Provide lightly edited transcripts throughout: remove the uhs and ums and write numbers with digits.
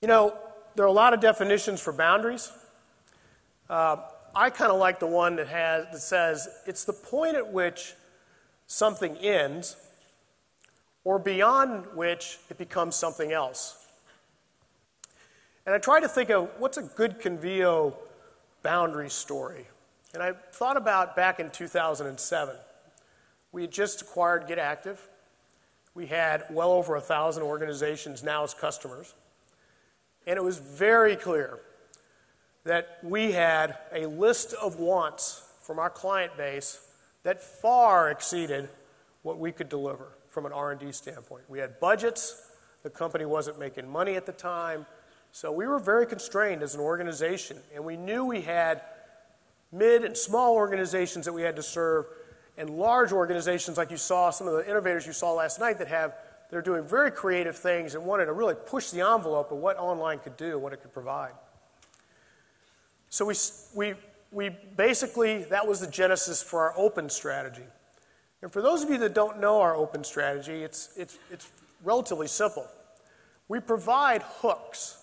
You know, there are a lot of definitions for boundaries. I kind of like the one that says it's the point at which something ends or beyond which it becomes something else. And I tried to think of what's a good Convio boundary story. And I thought about back in 2007. We had just acquired Get Active. We had well over 1,000 organizations now as customers. And it was very clear that we had a list of wants from our client base that far exceeded what we could deliver from an R&D standpoint. We had budgets. The company wasn't making money at the time. So we were very constrained as an organization. And we knew we had mid and small organizations that we had to serve and large organizations like you saw, some of the innovators you saw last night they're doing very creative things and wanted to really push the envelope of what online could do, what it could provide. So we basically, that was the genesis for our open strategy. And for those of you that don't know our open strategy, it's relatively simple. We provide hooks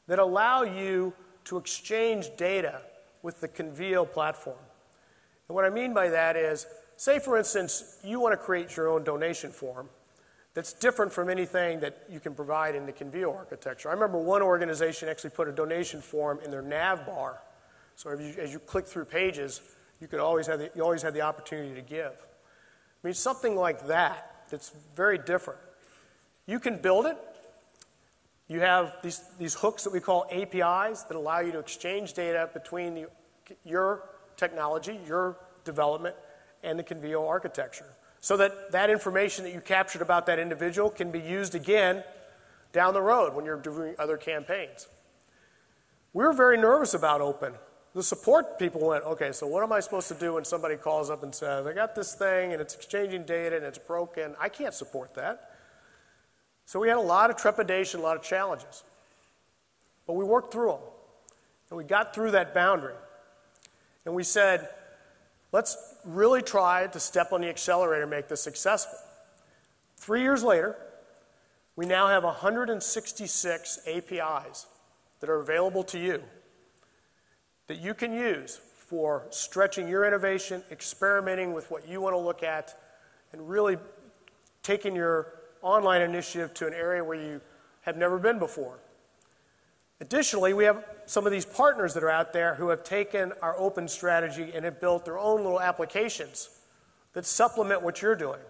that allow you to exchange data with the Convio platform. And what I mean by that is, say for instance, you want to create your own donation form that's different from anything that you can provide in the Convio architecture. I remember one organization actually put a donation form in their nav bar. So as you click through pages, you always have the opportunity to give. I mean, something like that that's very different. You can build it. You have these hooks that we call APIs that allow you to exchange data between your technology, your development, and the Convio architecture, so that information that you captured about that individual can be used again down the road when you're doing other campaigns. We were very nervous about open. The support people went, okay, so what am I supposed to do when somebody calls up and says, I got this thing and it's exchanging data and it's broken. I can't support that. So we had a lot of trepidation, a lot of challenges. But we worked through them. And we got through that boundary. And we said, let's really try to step on the accelerator and make this successful. 3 years later, we now have 166 APIs that are available to you that you can use for stretching your innovation, experimenting with what you want to look at, and really taking your online initiative to an area where you have never been before. Additionally, we have some of these partners that are out there who have taken our open strategy and have built their own little applications that supplement what you're doing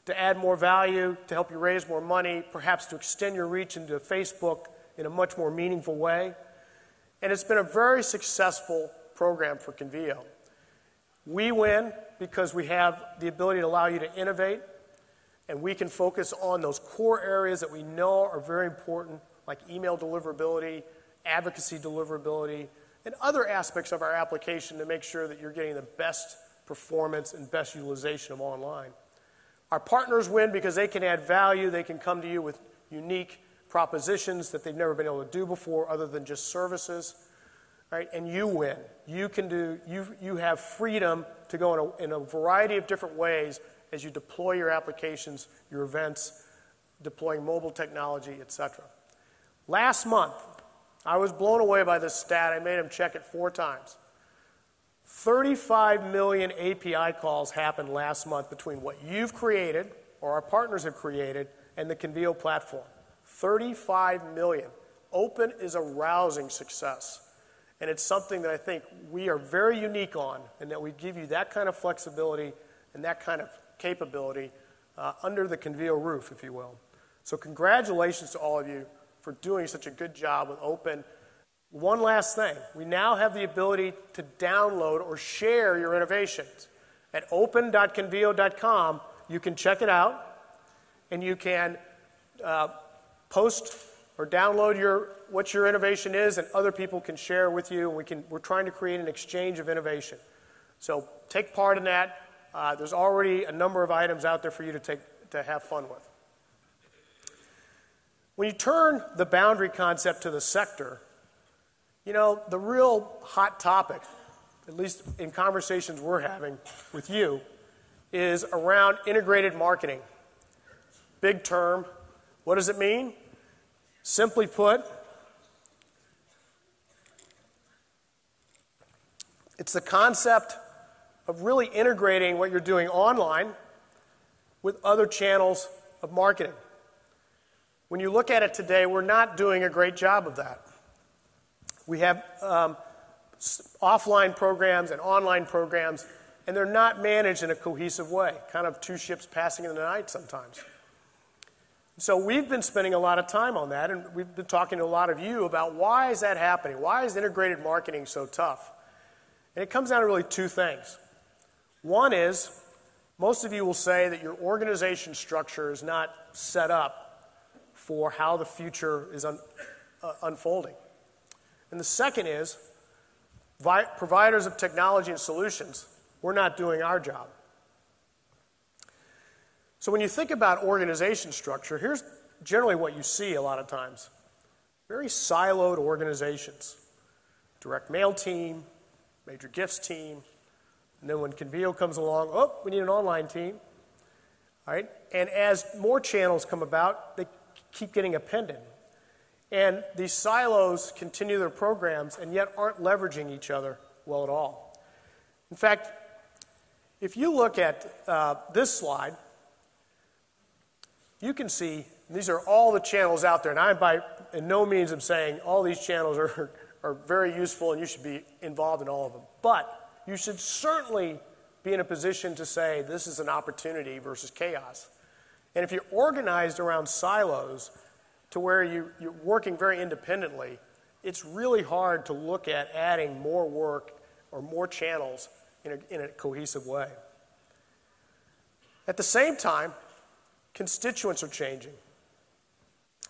to add more value, to help you raise more money, perhaps to extend your reach into Facebook in a much more meaningful way. And it's been a very successful program for Convio. We win because we have the ability to allow you to innovate, and we can focus on those core areas that we know are very important, like email deliverability, advocacy deliverability, and other aspects of our application to make sure that you're getting the best performance and best utilization of online. Our partners win because they can add value. They can come to you with unique propositions that they've never been able to do before other than just services. Right? And you win. You have freedom to go in a variety of different ways as you deploy your applications, your events, deploying mobile technology, etc. Last month, I was blown away by this stat. I made him check it 4 times. 35 million API calls happened last month between what you've created, or our partners have created, and the Convio platform. 35 million. Open is a rousing success. And it's something that I think we are very unique on, and that we give you that kind of flexibility and that kind of capability under the Convio roof, if you will. So congratulations to all of you for doing such a good job with Open. One last thing. We now have the ability to download or share your innovations. At open.convio.com, you can check it out, and you can post or download what your innovation is, and other people can share with you. We're trying to create an exchange of innovation. So take part in that. There's already a number of items out there for you to have fun with. When you turn the boundary concept to the sector, you know, the real hot topic, at least in conversations we're having with you, is around integrated marketing. Big term. What does it mean? Simply put, It's the concept of really integrating what you're doing online with other channels of marketing. When you look at it today, we're not doing a great job of that. We have offline programs and online programs, and they're not managed in a cohesive way, kind of two ships passing in the night sometimes. So we've been spending a lot of time on that, and we've been talking to a lot of you about why is that happening? Why is integrated marketing so tough? And it comes down to really two things. One is, most of you will say that your organization structure is not set up for how the future is unfolding. And the second is, providers of technology and solutions, we're not doing our job. So when you think about organization structure, here's generally what you see a lot of times. Very siloed organizations. Direct mail team, major gifts team, and then when Convio comes along, oh, we need an online team. All right? And as more channels come about, they keep getting appended. And these silos continue their programs and yet aren't leveraging each other well at all. In fact, if you look at this slide, you can see these are all the channels out there. And I, by in no means, am saying all these channels are very useful and you should be involved in all of them. But you should certainly be in a position to say this is an opportunity versus chaos. And if you're organized around silos to where you're working very independently, it's really hard to look at adding more work or more channels in a cohesive way. At the same time, constituents are changing.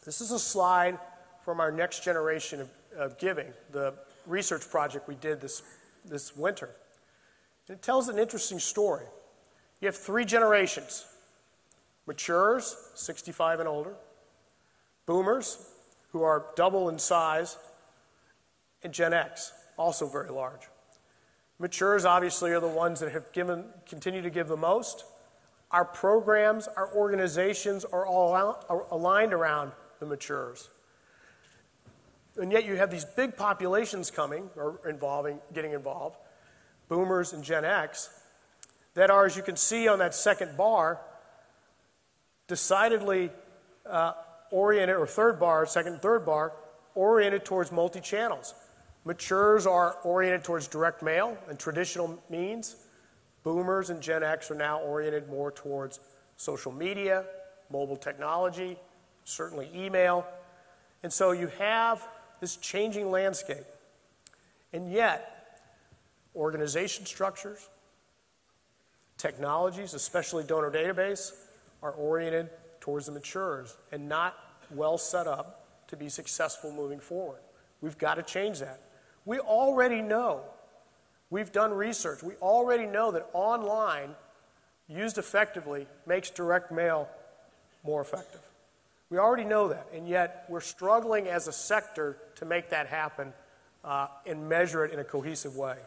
This is a slide from our next generation of giving, the research project we did this winter. And it tells an interesting story. You have three generations: maturers, 65 and older, boomers, who are double in size, and Gen X, also very large. Maturers obviously are the ones that have continue to give the most. Our programs, our organizations are all aligned around the maturers. And yet you have these big populations coming or getting involved, boomers and Gen X, that are, as you can see on that second bar, decidedly oriented, or third bar, second and third bar, oriented towards multi-channels. Maturers are oriented towards direct mail and traditional means. Boomers and Gen X are now oriented more towards social media, mobile technology, certainly email. And so you have this changing landscape. And yet, organization structures, technologies, especially donor database, are oriented towards the maturers and not well set up to be successful moving forward. We've got to change that. We already know. We've done research. We already know that online, used effectively, makes direct mail more effective. We already know that, and yet we're struggling as a sector to make that happen and measure it in a cohesive way.